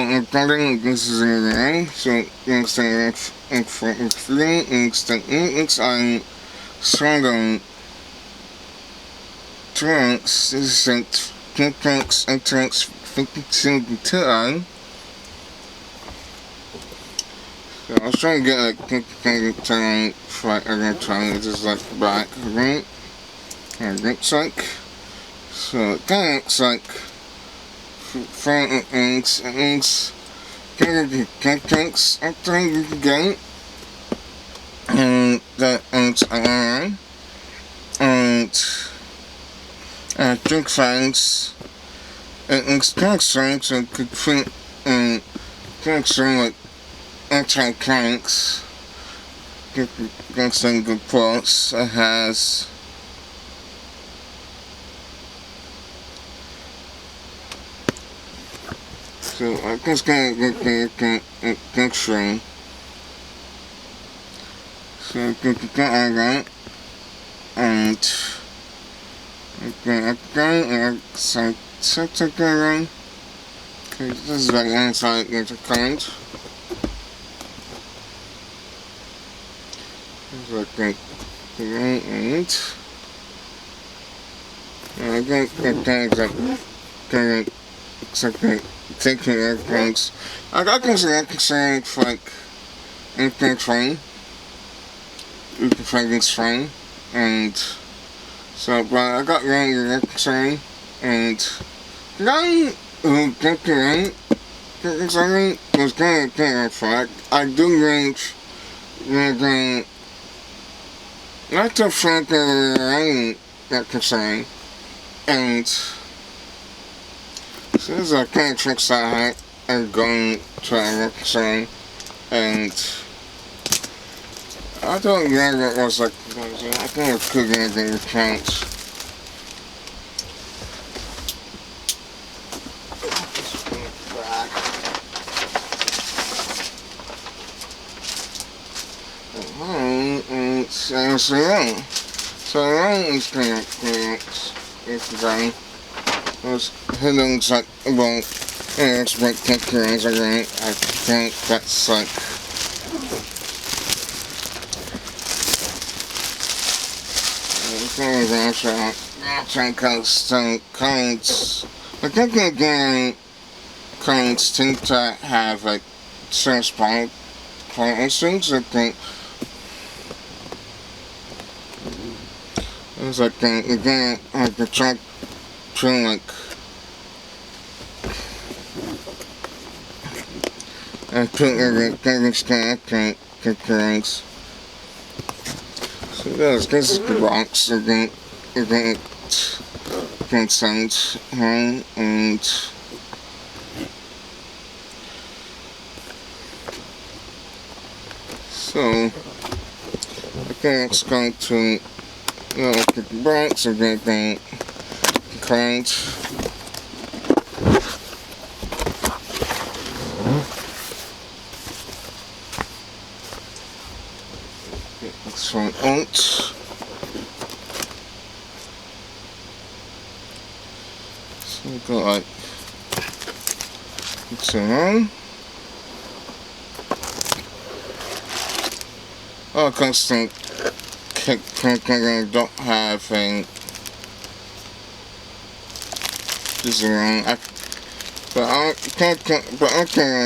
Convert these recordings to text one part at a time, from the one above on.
recording, this is NVIDIA, so next thing next I'm starting tracks, this is tracks and tracks 52. So I was trying to get like turn for every time, it's just like back, right? And it looks like, so it kind of looks like front and ends, tanks after you get, and that ends around, and drink fans, and it's tanks, so it could print and tanks like anti-tanks, that's in good ports. It has so I just gonna get the picture. So I can get that and again so again. Okay, this is like inside the current. This is like the and again exactly taking airplanes. I got considered for like airplane train. You can find this train, and so but I got really train, and I think right because I was kind of fact I do range not to fact that I ain't that concerned, and so this is a kind of tricks that I am going to a concern, and I don't know what was like, I think it could be anything that counts. So around is kind of it's going. Those hidden's like, well, it's like pictures again. I think that's like kinds. I think again, kinds tend to have like certain spot instance. I think it's like again, like the track. Like I put things. So this is the box again consent and so I think it's going to the box again. Current. This one out. So we've got like it's around. Oh, constant kick don't have a this is wrong. But I can't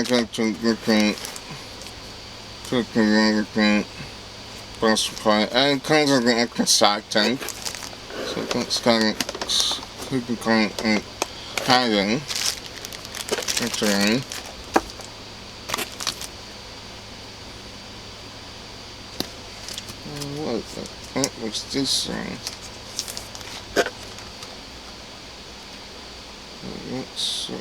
go to different power supply. And it comes with an exact tank. So that's kind of having actually. What was this thing? So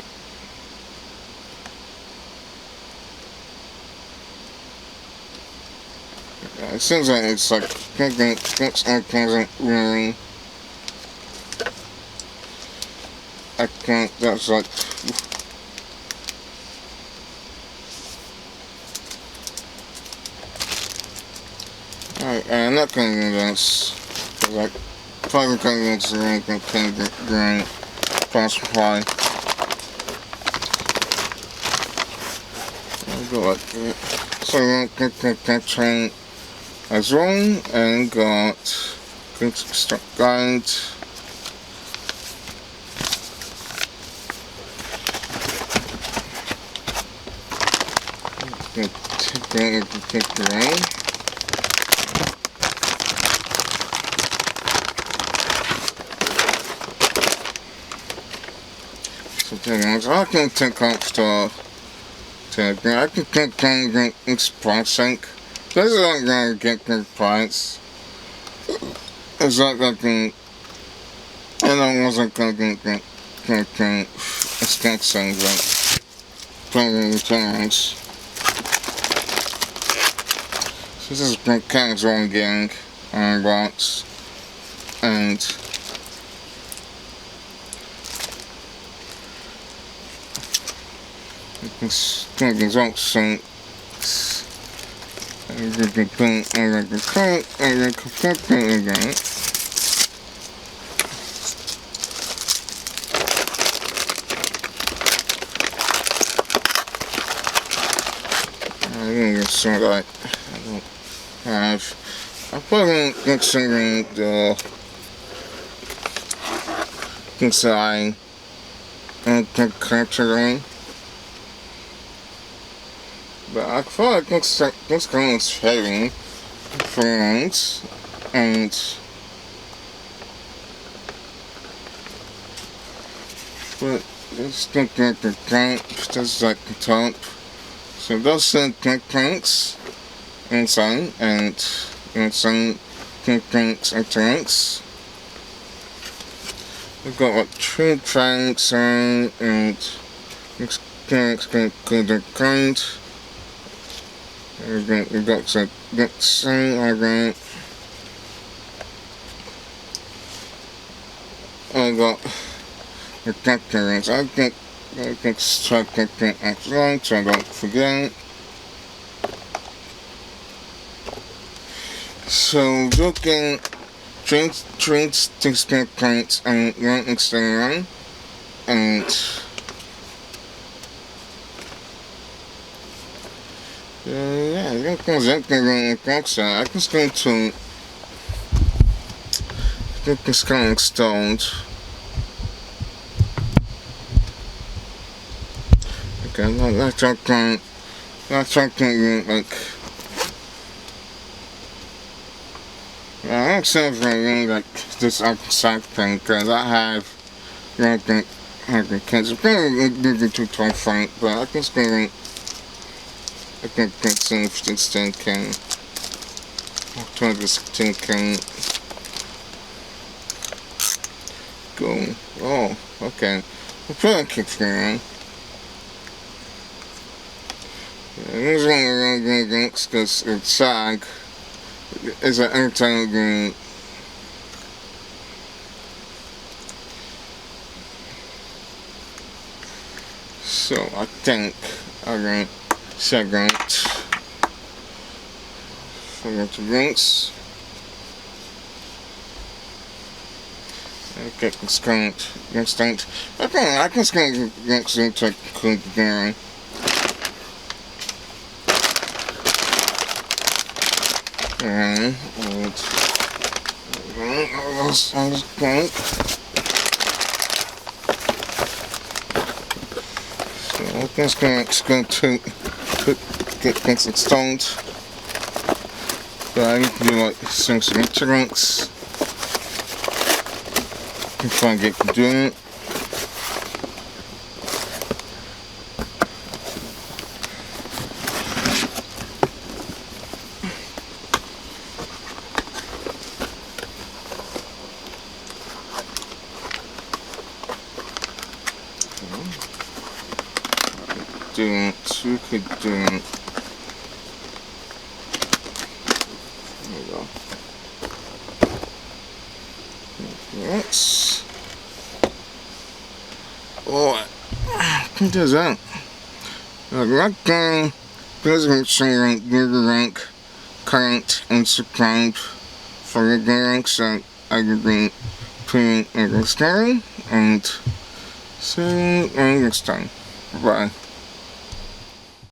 it seems like it's like present really. I can't. That's like. Alright, I'm not gonna do this. Like, probably gonna do anything during power supply. got so I got train as well, and got start guide. Take the rain. So I can take off I can take its pricing. This is not going to get good price. It's not going to, and I wasn't going to get expensive like playing returns. So this is casual gang on box, and it's also and you can paint and you can paint and you can paint again. I think it's sort of like I don't have. I'm probably considering the design and the capturing. But I feel like this gun is heavy for once, and but this don't get the tank, just like the top. So those send tanks inside, and inside tanks and tanks. We've got like 2 tanks and this tanks can go the kind. We've got some same I got the captures. I think start capturing as long so I don't forget. So looking trains texture points and one external and yeah, I think I can just going to get this kind of installed. Okay, that's talking like I don't say really like this outside thing because I have kids. It's probably too tough fight, but I can still I think that's if this thing can October 16 can go. Oh, okay. I'll probably keep going. This one I'm going against because it's SAG. It's an entertainment game. So I think I'm going second to drinks. Okay, it's current instinct. Okay, I can scan drinks into cool down. And drink. So I'm just going to get things installed. But I need to do like some drinks before I get to doing it. We could do there we go. Yes. Oh, what is that? Like down, please make sure you give the link, comment, and subscribe for the links that I will be putting in the story, and see you next time. Bye.